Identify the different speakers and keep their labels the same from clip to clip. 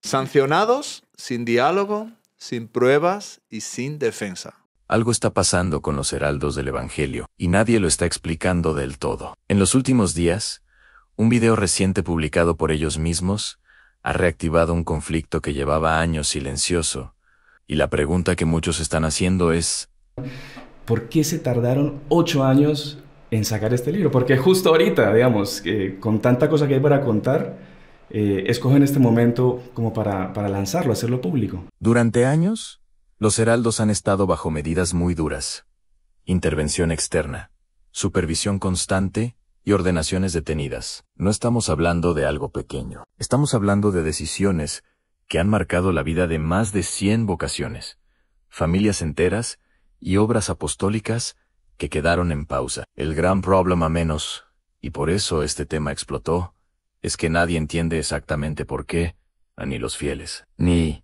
Speaker 1: Sancionados sin diálogo, sin pruebas y sin defensa.
Speaker 2: Algo está pasando con los heraldos del Evangelio, y nadie lo está explicando del todo. En los últimos días, un video reciente publicado por ellos mismos ha reactivado un conflicto que llevaba años silencioso, y la pregunta que muchos están haciendo es:
Speaker 3: ¿por qué se tardaron 8 años en sacar este libro? Porque justo ahorita, digamos, con tanta cosa que hay para contar, escogen este momento como para lanzarlo, hacerlo público.
Speaker 2: Durante años, los heraldos han estado bajo medidas muy duras: intervención externa, supervisión constante y ordenaciones detenidas. No estamos hablando de algo pequeño. Estamos hablando de decisiones que han marcado la vida de más de 100 vocaciones, familias enteras y obras apostólicas que quedaron en pausa. El gran problema menos, y por eso este tema explotó, es que nadie entiende exactamente por qué, ni los fieles, ni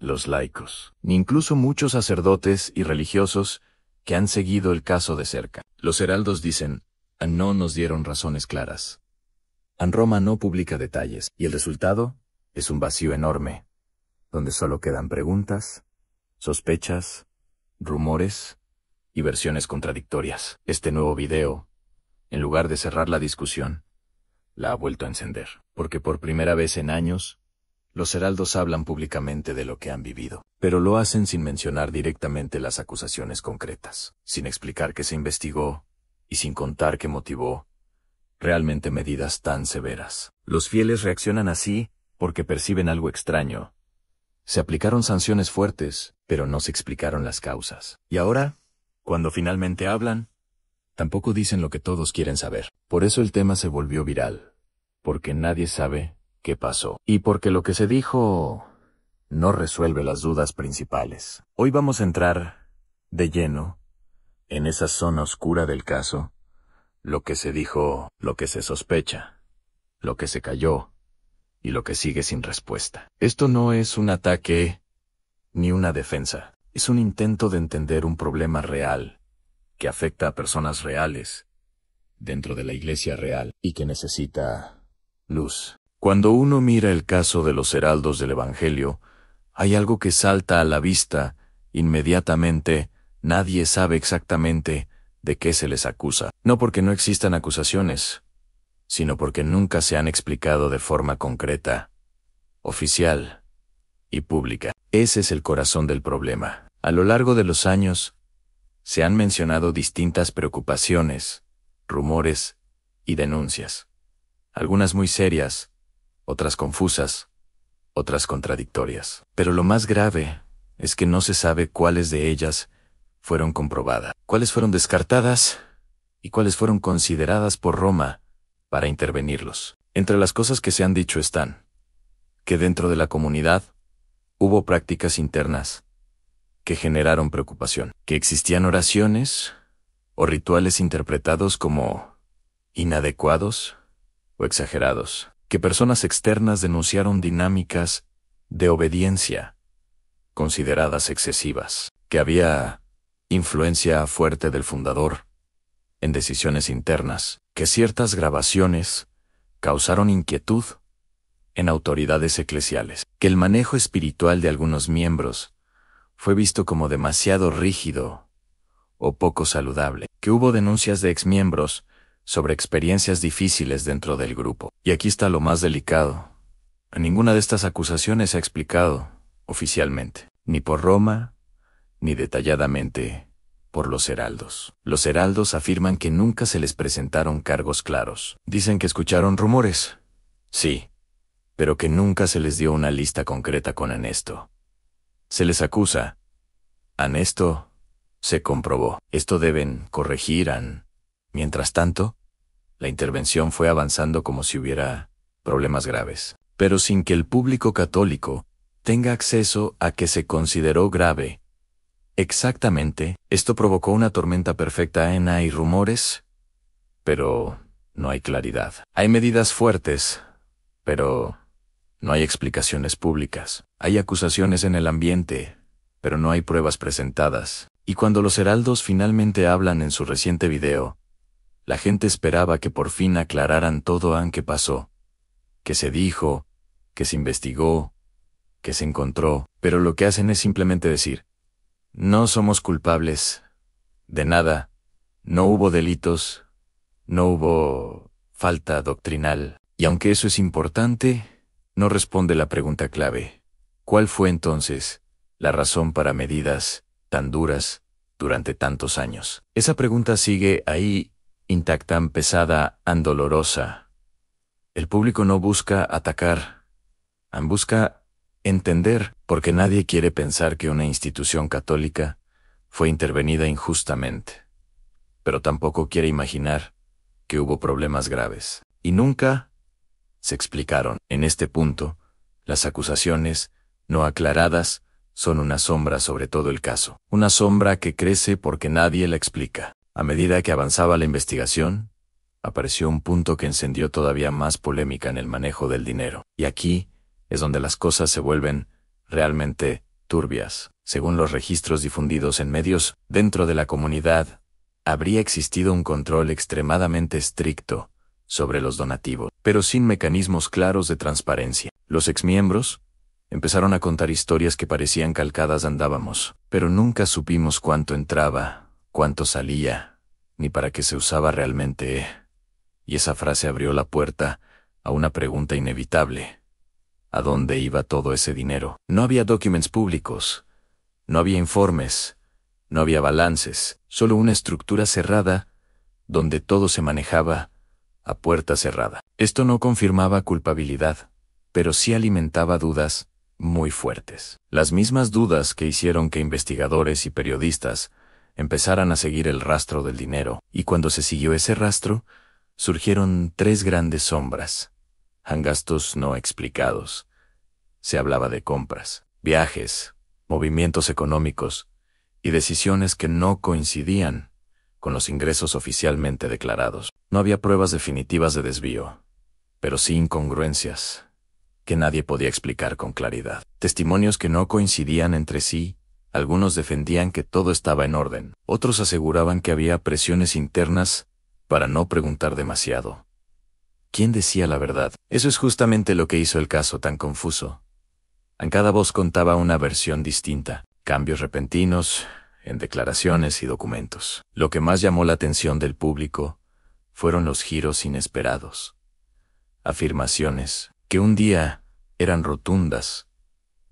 Speaker 2: los laicos, ni incluso muchos sacerdotes y religiosos que han seguido el caso de cerca. Los heraldos dicen: no nos dieron razones claras. Roma no publica detalles, y el resultado es un vacío enorme, donde solo quedan preguntas, sospechas, rumores y versiones contradictorias. Este nuevo video, en lugar de cerrar la discusión, la ha vuelto a encender, porque por primera vez en años, los heraldos hablan públicamente de lo que han vivido, pero lo hacen sin mencionar directamente las acusaciones concretas, sin explicar qué se investigó y sin contar qué motivó realmente medidas tan severas. Los fieles reaccionan así porque perciben algo extraño. Se aplicaron sanciones fuertes, pero no se explicaron las causas. Y ahora, cuando finalmente hablan, tampoco dicen lo que todos quieren saber. Por eso el tema se volvió viral, porque nadie sabe qué pasó, y porque lo que se dijo no resuelve las dudas principales. Hoy vamos a entrar de lleno en esa zona oscura del caso, lo que se dijo, lo que se sospecha, lo que se cayó y lo que sigue sin respuesta. Esto no es un ataque ni una defensa, es un intento de entender un problema real que afecta a personas reales dentro de la iglesia real y que necesita luz. Cuando uno mira el caso de los heraldos del Evangelio, hay algo que salta a la vista inmediatamente. Nadie sabe exactamente de qué se les acusa. No porque no existan acusaciones, sino porque nunca se han explicado de forma concreta, oficial y pública. Ese es el corazón del problema. A lo largo de los años, se han mencionado distintas preocupaciones, rumores y denuncias. Algunas muy serias, otras confusas, otras contradictorias. Pero lo más grave es que no se sabe cuáles de ellas fueron comprobadas, cuáles fueron descartadas y cuáles fueron consideradas por Roma para intervenirlos. Entre las cosas que se han dicho están que dentro de la comunidad hubo prácticas internas que generaron preocupación, que existían oraciones o rituales interpretados como inadecuados o exagerados, que personas externas denunciaron dinámicas de obediencia consideradas excesivas, que había influencia fuerte del fundador en decisiones internas, que ciertas grabaciones causaron inquietud en autoridades eclesiales, que el manejo espiritual de algunos miembros fue visto como demasiado rígido o poco saludable, que hubo denuncias de exmiembros sobre experiencias difíciles dentro del grupo. Y aquí está lo más delicado: ninguna de estas acusaciones se ha explicado oficialmente, ni por Roma, ni detalladamente por los heraldos. Los heraldos afirman que nunca se les presentaron cargos claros. Dicen que escucharon rumores, sí, pero que nunca se les dio una lista concreta con Anesto. Se les acusa. Anesto se comprobó. Esto deben corregir. Mientras tanto, la intervención fue avanzando como si hubiera problemas graves, pero sin que el público católico tenga acceso a que se consideró grave. Exactamente, esto provocó una tormenta perfecta. Hay rumores, pero no hay claridad. Hay medidas fuertes, pero no hay explicaciones públicas. Hay acusaciones en el ambiente, pero no hay pruebas presentadas. Y cuando los heraldos finalmente hablan en su reciente video, la gente esperaba que por fin aclararan todo. ¿Qué pasó? ¿Qué se dijo? ¿Qué se investigó? que se encontró, pero lo que hacen es simplemente decir, no somos culpables de nada, no hubo delitos, no hubo falta doctrinal, y aunque eso es importante, no responde la pregunta clave. ¿Cuál fue entonces la razón para medidas tan duras durante tantos años? Esa pregunta sigue ahí, intacta, pesada, dolorosa. El público no busca atacar, busca entender, porque nadie quiere pensar que una institución católica fue intervenida injustamente, pero tampoco quiere imaginar que hubo problemas graves. Y nunca se explicaron. En este punto, las acusaciones no aclaradas son una sombra sobre todo el caso. Una sombra que crece porque nadie la explica. A medida que avanzaba la investigación, apareció un punto que encendió todavía más polémica en el manejo del dinero. Y aquí es donde las cosas se vuelven realmente turbias. Según los registros difundidos en medios dentro de la comunidad, habría existido un control extremadamente estricto sobre los donativos, pero sin mecanismos claros de transparencia. Los exmiembros empezaron a contar historias que parecían calcadas andábamos, pero nunca supimos cuánto entraba, cuánto salía, ni para qué se usaba realmente. Y esa frase abrió la puerta a una pregunta inevitable. ¿A dónde iba todo ese dinero? No había documents públicos, no había informes, no había balances, solo una estructura cerrada donde todo se manejaba a puerta cerrada. Esto no confirmaba culpabilidad, pero sí alimentaba dudas muy fuertes. Las mismas dudas que hicieron que investigadores y periodistas empezaran a seguir el rastro del dinero, y cuando se siguió ese rastro, surgieron tres grandes sombras. Gastos no explicados. Se hablaba de compras, viajes, movimientos económicos y decisiones que no coincidían con los ingresos oficialmente declarados. No había pruebas definitivas de desvío, pero sí incongruencias que nadie podía explicar con claridad. Testimonios que no coincidían entre sí. Algunos defendían que todo estaba en orden, otros aseguraban que había presiones internas para no preguntar demasiado. ¿Quién decía la verdad? Eso es justamente lo que hizo el caso tan confuso. Cada voz contaba una versión distinta, cambios repentinos en declaraciones y documentos. Lo que más llamó la atención del público fueron los giros inesperados. Afirmaciones que un día eran rotundas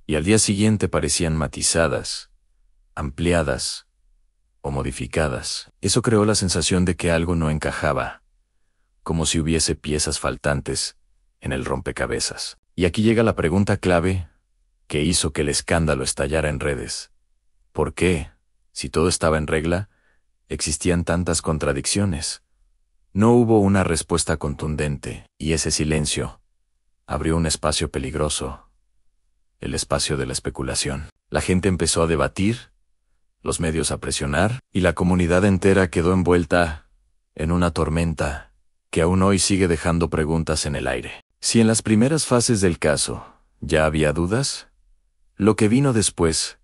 Speaker 2: y al día siguiente parecían matizadas, ampliadas o modificadas. Eso creó la sensación de que algo no encajaba, como si hubiese piezas faltantes en el rompecabezas. Y aquí llega la pregunta clave que hizo que el escándalo estallara en redes. ¿Por qué, si todo estaba en regla, existían tantas contradicciones? No hubo una respuesta contundente, y ese silencio abrió un espacio peligroso, el espacio de la especulación. La gente empezó a debatir, los medios a presionar, y la comunidad entera quedó envuelta en una tormenta que aún hoy sigue dejando preguntas en el aire. Si en las primeras fases del caso ya había dudas, lo que vino después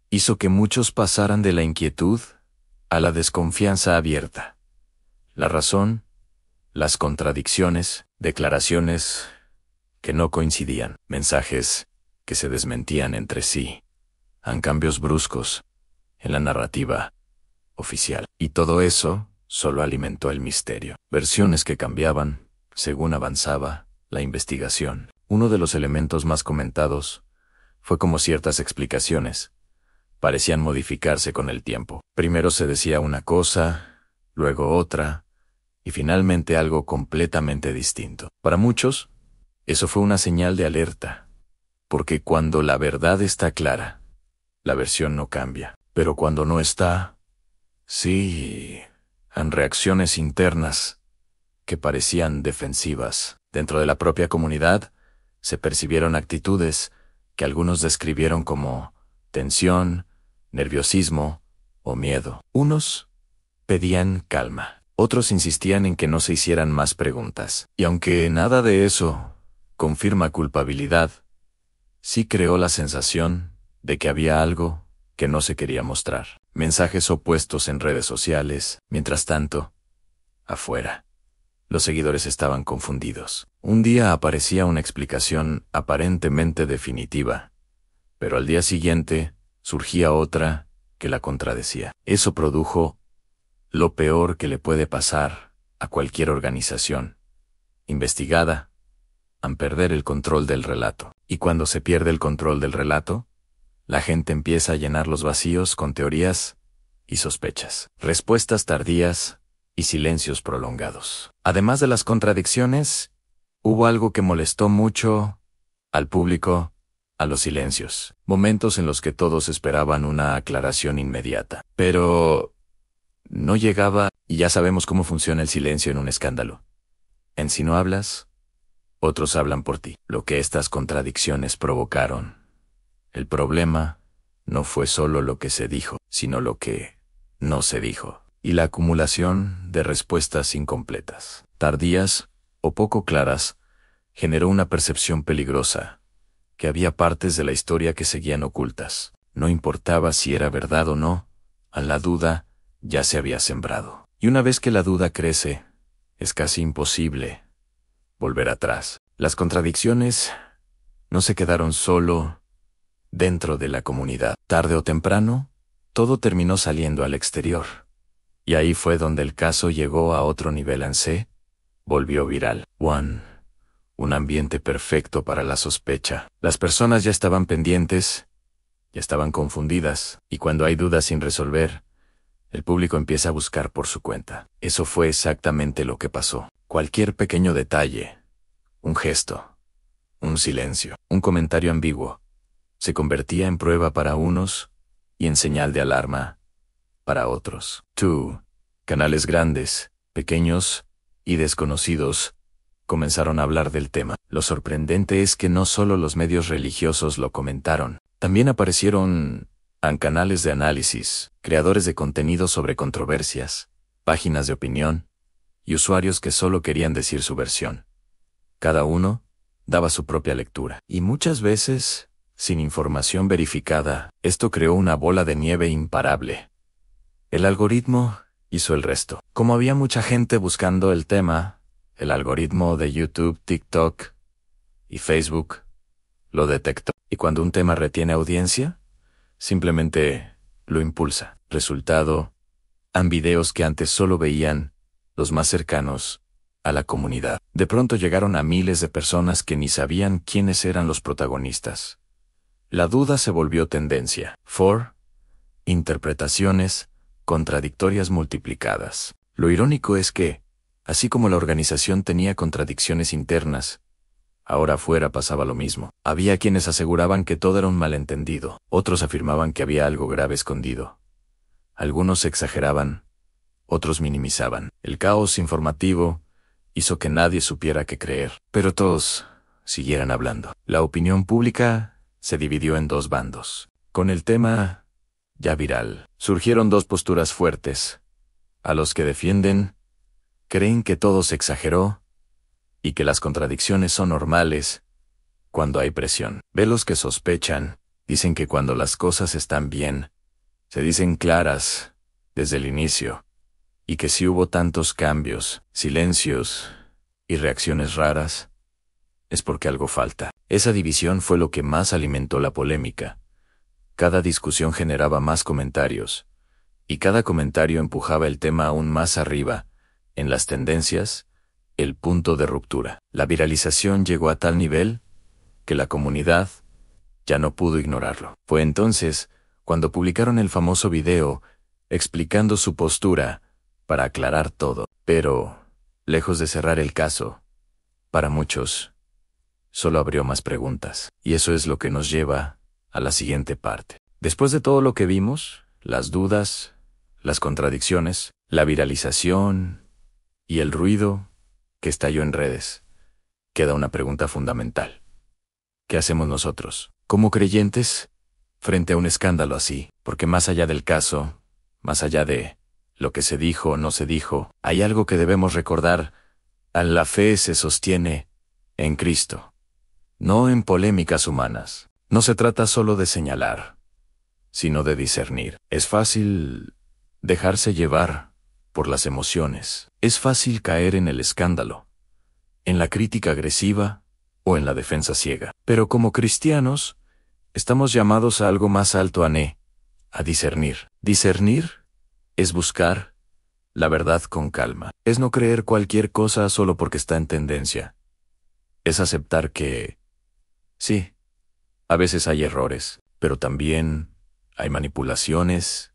Speaker 2: hizo que muchos pasaran de la inquietud a la desconfianza abierta. La razón, las contradicciones, declaraciones que no coincidían, mensajes que se desmentían entre sí, cambios bruscos en la narrativa oficial. Y todo eso solo alimentó el misterio. Versiones que cambiaban según avanzaba la investigación. Uno de los elementos más comentados fue como ciertas explicaciones parecían modificarse con el tiempo. Primero se decía una cosa, luego otra, y finalmente algo completamente distinto. Para muchos, eso fue una señal de alerta, porque cuando la verdad está clara, la versión no cambia. Pero cuando no está, sí, han reacciones internas que parecían defensivas. Dentro de la propia comunidad, se percibieron actitudes que algunos describieron como tensión, nerviosismo o miedo. Unos pedían calma, otros insistían en que no se hicieran más preguntas. Y aunque nada de eso confirma culpabilidad, sí creó la sensación de que había algo que no se quería mostrar. Mensajes opuestos en redes sociales. Mientras tanto, afuera, los seguidores estaban confundidos. Un día aparecía una explicación aparentemente definitiva, pero al día siguiente surgía otra que la contradecía. Eso produjo lo peor que le puede pasar a cualquier organización investigada, a perder el control del relato. Y cuando se pierde el control del relato, la gente empieza a llenar los vacíos con teorías y sospechas, respuestas tardías y silencios prolongados. Además de las contradicciones, hubo algo que molestó mucho al público: a los silencios. Momentos en los que todos esperaban una aclaración inmediata, pero no llegaba, y ya sabemos cómo funciona el silencio en un escándalo. En si no hablas, otros hablan por ti. Lo que estas contradicciones provocaron. El problema no fue solo lo que se dijo, sino lo que no se dijo, y la acumulación de respuestas incompletas, tardías o poco claras, generó una percepción peligrosa, que había partes de la historia que seguían ocultas. No importaba si era verdad o no, a la duda ya se había sembrado. Y una vez que la duda crece, es casi imposible volver atrás. Las contradicciones no se quedaron solo dentro de la comunidad. Tarde o temprano, todo terminó saliendo al exterior. Y ahí fue donde el caso llegó a otro nivel. Se volvió viral. Un ambiente perfecto para la sospecha. Las personas ya estaban pendientes, ya estaban confundidas, y cuando hay dudas sin resolver, el público empieza a buscar por su cuenta. Eso fue exactamente lo que pasó. Cualquier pequeño detalle, un gesto, un silencio, un comentario ambiguo, se convertía en prueba para unos y en señal de alarma para otros. Canales grandes, pequeños y desconocidos comenzaron a hablar del tema. Lo sorprendente es que no solo los medios religiosos lo comentaron, también aparecieron canales de análisis, creadores de contenido sobre controversias, páginas de opinión y usuarios que solo querían decir su versión. Cada uno daba su propia lectura, y muchas veces, sin información verificada, esto creó una bola de nieve imparable. El algoritmo hizo el resto. Como había mucha gente buscando el tema, el algoritmo de YouTube, TikTok y Facebook lo detectó. Y cuando un tema retiene audiencia, simplemente lo impulsa. Resultado, videos que antes solo veían los más cercanos a la comunidad. De pronto llegaron a miles de personas que ni sabían quiénes eran los protagonistas. La duda se volvió tendencia. Interpretaciones contradictorias multiplicadas. Lo irónico es que, así como la organización tenía contradicciones internas, ahora afuera pasaba lo mismo. Había quienes aseguraban que todo era un malentendido, otros afirmaban que había algo grave escondido. Algunos exageraban, otros minimizaban. El caos informativo hizo que nadie supiera qué creer, pero todos siguieran hablando. La opinión pública se dividió en dos bandos. Con el tema ya viral, surgieron dos posturas fuertes. A los que defienden, creen que todo se exageró y que las contradicciones son normales cuando hay presión. Los que sospechan, dicen que cuando las cosas están bien, se dicen claras desde el inicio, y que si hubo tantos cambios, silencios y reacciones raras, es porque algo falta. Esa división fue lo que más alimentó la polémica. Cada discusión generaba más comentarios, y cada comentario empujaba el tema aún más arriba, en las tendencias, el punto de ruptura. La viralización llegó a tal nivel que la comunidad ya no pudo ignorarlo. Fue entonces cuando publicaron el famoso video explicando su postura para aclarar todo. Pero, lejos de cerrar el caso, para muchos, solo abrió más preguntas. Y eso es lo que nos lleva a la siguiente parte. Después de todo lo que vimos, las dudas, las contradicciones, la viralización y el ruido que estalló en redes, queda una pregunta fundamental. ¿Qué hacemos nosotros, como creyentes, frente a un escándalo así? Porque más allá del caso, más allá de lo que se dijo o no se dijo, hay algo que debemos recordar. La fe se sostiene en Cristo, no en polémicas humanas. No se trata solo de señalar, sino de discernir. Es fácil dejarse llevar por las emociones. Es fácil caer en el escándalo, en la crítica agresiva o en la defensa ciega. Pero como cristianos, Estamos llamados a algo más alto, a discernir. Discernir es buscar la verdad con calma. Es no creer cualquier cosa solo porque está en tendencia. Es aceptar que, sí, a veces hay errores, pero también hay manipulaciones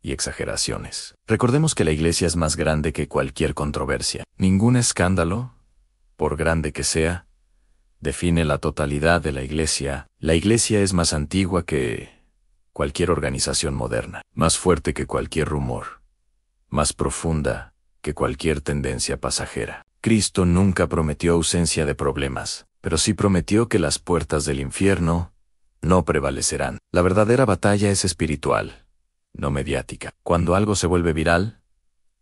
Speaker 2: y exageraciones. Recordemos que la Iglesia es más grande que cualquier controversia. Ningún escándalo, por grande que sea, define la totalidad de la Iglesia. La Iglesia es más antigua que cualquier organización moderna, más fuerte que cualquier rumor, más profunda que cualquier tendencia pasajera. Cristo nunca prometió ausencia de problemas, pero sí prometió que las puertas del infierno no prevalecerán. La verdadera batalla es espiritual, no mediática. Cuando algo se vuelve viral,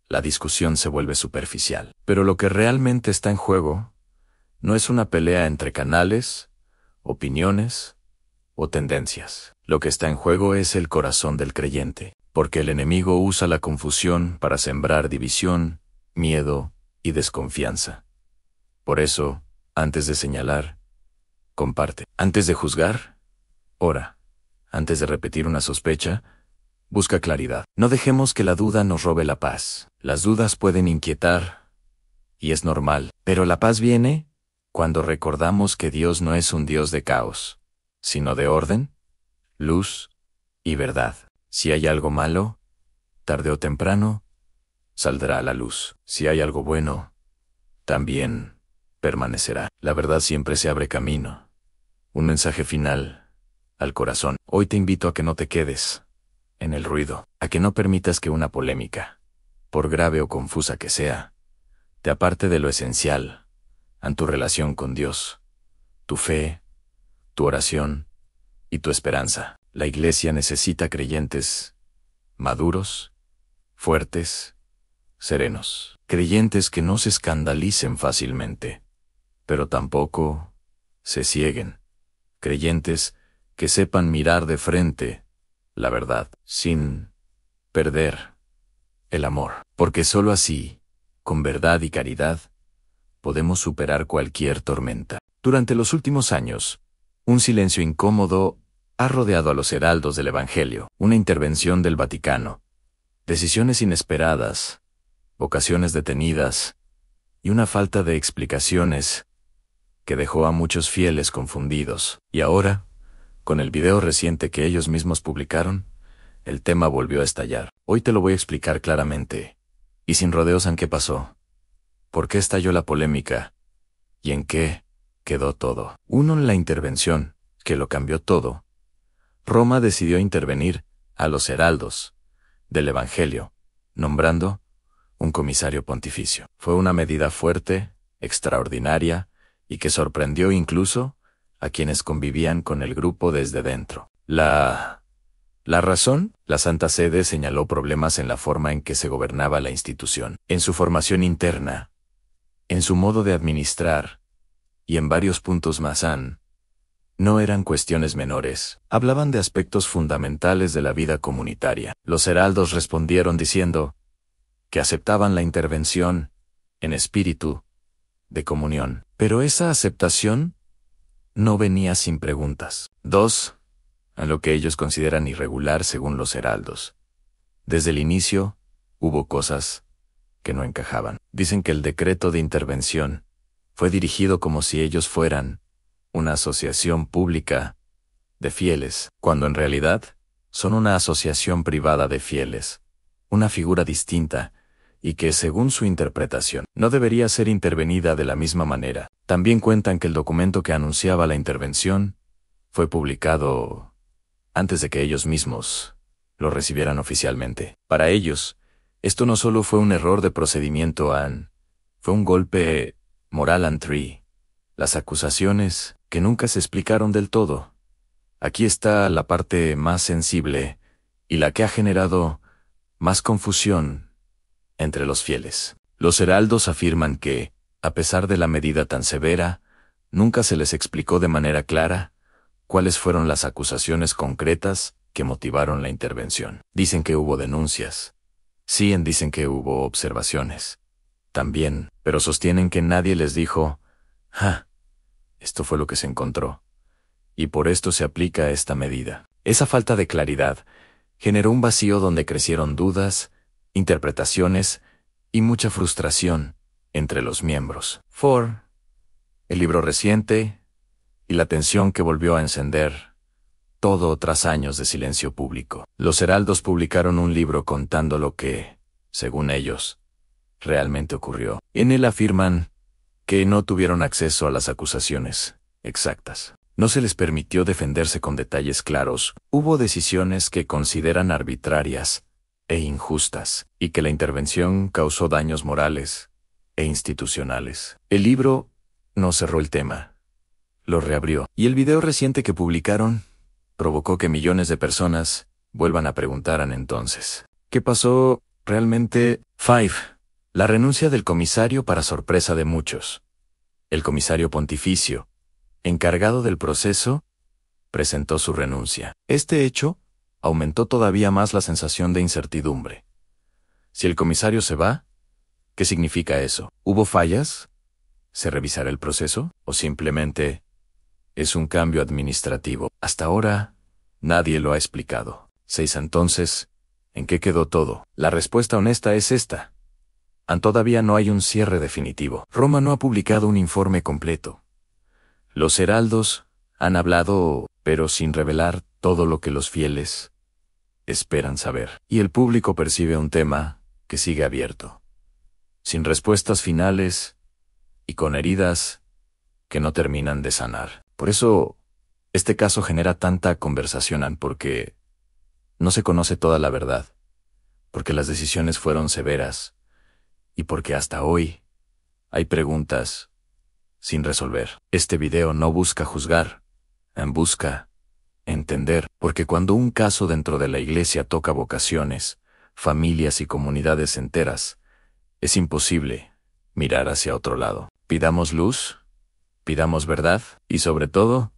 Speaker 2: la discusión se vuelve superficial. Pero lo que realmente está en juego no es una pelea entre canales, opiniones o tendencias. Lo que está en juego es el corazón del creyente, porque el enemigo usa la confusión para sembrar división, miedo y desconfianza. Por eso, antes de señalar, comparte. Antes de juzgar, ora. Antes de repetir una sospecha, busca claridad. No dejemos que la duda nos robe la paz. Las dudas pueden inquietar, y es normal, pero la paz viene cuando recordamos que Dios no es un Dios de caos, sino de orden, luz y verdad. Si hay algo malo, tarde o temprano, saldrá a la luz. Si hay algo bueno, también permanecerá. La verdad siempre se abre camino. Un mensaje final al corazón. Hoy te invito a que no te quedes en el ruido, a que no permitas que una polémica, por grave o confusa que sea, te aparte de lo esencial en tu relación con Dios, tu fe, tu oración y tu esperanza. La Iglesia necesita creyentes maduros, fuertes, serenos. Creyentes que no se escandalicen fácilmente, pero tampoco se cieguen. Creyentes que sepan mirar de frente la verdad, sin perder el amor. Porque sólo así, con verdad y caridad, podemos superar cualquier tormenta. Durante los últimos años, un silencio incómodo ha rodeado a los heraldos del Evangelio. Una intervención del Vaticano, decisiones inesperadas, vocaciones detenidas y una falta de explicaciones que dejó a muchos fieles confundidos. Y ahora, con el video reciente que ellos mismos publicaron, el tema volvió a estallar. Hoy te lo voy a explicar claramente, y sin rodeos en qué pasó, por qué estalló la polémica, y en qué quedó todo. Uno, en la intervención, que lo cambió todo. Roma decidió intervenir a los heraldos del Evangelio, nombrando un comisario pontificio. Fue una medida fuerte, extraordinaria, y que sorprendió incluso a quienes convivían con el grupo desde dentro. La razón, la Santa Sede señaló problemas en la forma en que se gobernaba la institución, en su formación interna, en su modo de administrar, y en varios puntos más. No eran cuestiones menores, hablaban de aspectos fundamentales de la vida comunitaria. Los heraldos respondieron diciendo que aceptaban la intervención en espíritu de comunión, pero esa aceptación no venía sin preguntas. 2. A lo que ellos consideran irregular según los heraldos. Desde el inicio, hubo cosas que no encajaban. Dicen que el decreto de intervención fue dirigido como si ellos fueran una asociación pública de fieles, cuando en realidad son una asociación privada de fieles, una figura distinta, y que, según su interpretación, no debería ser intervenida de la misma manera. También cuentan que el documento que anunciaba la intervención fue publicado antes de que ellos mismos lo recibieran oficialmente. Para ellos, esto no solo fue un error de procedimiento, fue un golpe moral. Las acusaciones que nunca se explicaron del todo. Aquí está la parte más sensible y la que ha generado más confusión entre los fieles. Los heraldos afirman que, a pesar de la medida tan severa, nunca se les explicó de manera clara cuáles fueron las acusaciones concretas que motivaron la intervención. Dicen que hubo denuncias. Sí, dicen que hubo observaciones. También, pero sostienen que nadie les dijo, esto fue lo que se encontró. y por esto se aplica esta medida. Esa falta de claridad generó un vacío donde crecieron dudas, interpretaciones y mucha frustración entre los miembros. El libro reciente y la tensión que volvió a encender todo tras años de silencio público. Los Heraldos publicaron un libro contando lo que, según ellos, realmente ocurrió. En él afirman que no tuvieron acceso a las acusaciones exactas. No se les permitió defenderse con detalles claros. Hubo decisiones que consideran arbitrarias e injustas, y que la intervención causó daños morales e institucionales. El libro no cerró el tema, lo reabrió. Y el video reciente que publicaron provocó que millones de personas vuelvan a preguntar entonces, ¿qué pasó realmente? La renuncia del comisario para sorpresa de muchos. El comisario pontificio, encargado del proceso, presentó su renuncia. Este hecho aumentó todavía más la sensación de incertidumbre. Si el comisario se va, ¿qué significa eso? ¿Hubo fallas? ¿Se revisará el proceso? ¿O simplemente es un cambio administrativo? Hasta ahora, nadie lo ha explicado. Entonces, ¿en qué quedó todo? La respuesta honesta es esta. Todavía no hay un cierre definitivo. Roma no ha publicado un informe completo. Los heraldos han hablado, pero sin revelar todo lo que los fieles esperan saber. Y el público percibe un tema que sigue abierto, sin respuestas finales y con heridas que no terminan de sanar. Por eso, este caso genera tanta conversación, porque no se conoce toda la verdad, porque las decisiones fueron severas y porque hasta hoy hay preguntas sin resolver. Este video no busca juzgar, busca entender, porque cuando un caso dentro de la iglesia toca vocaciones, familias y comunidades enteras, es imposible mirar hacia otro lado. Pidamos luz, pidamos verdad y sobre todo,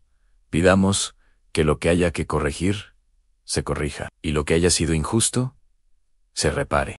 Speaker 2: pidamos que lo que haya que corregir, se corrija, y lo que haya sido injusto, se repare.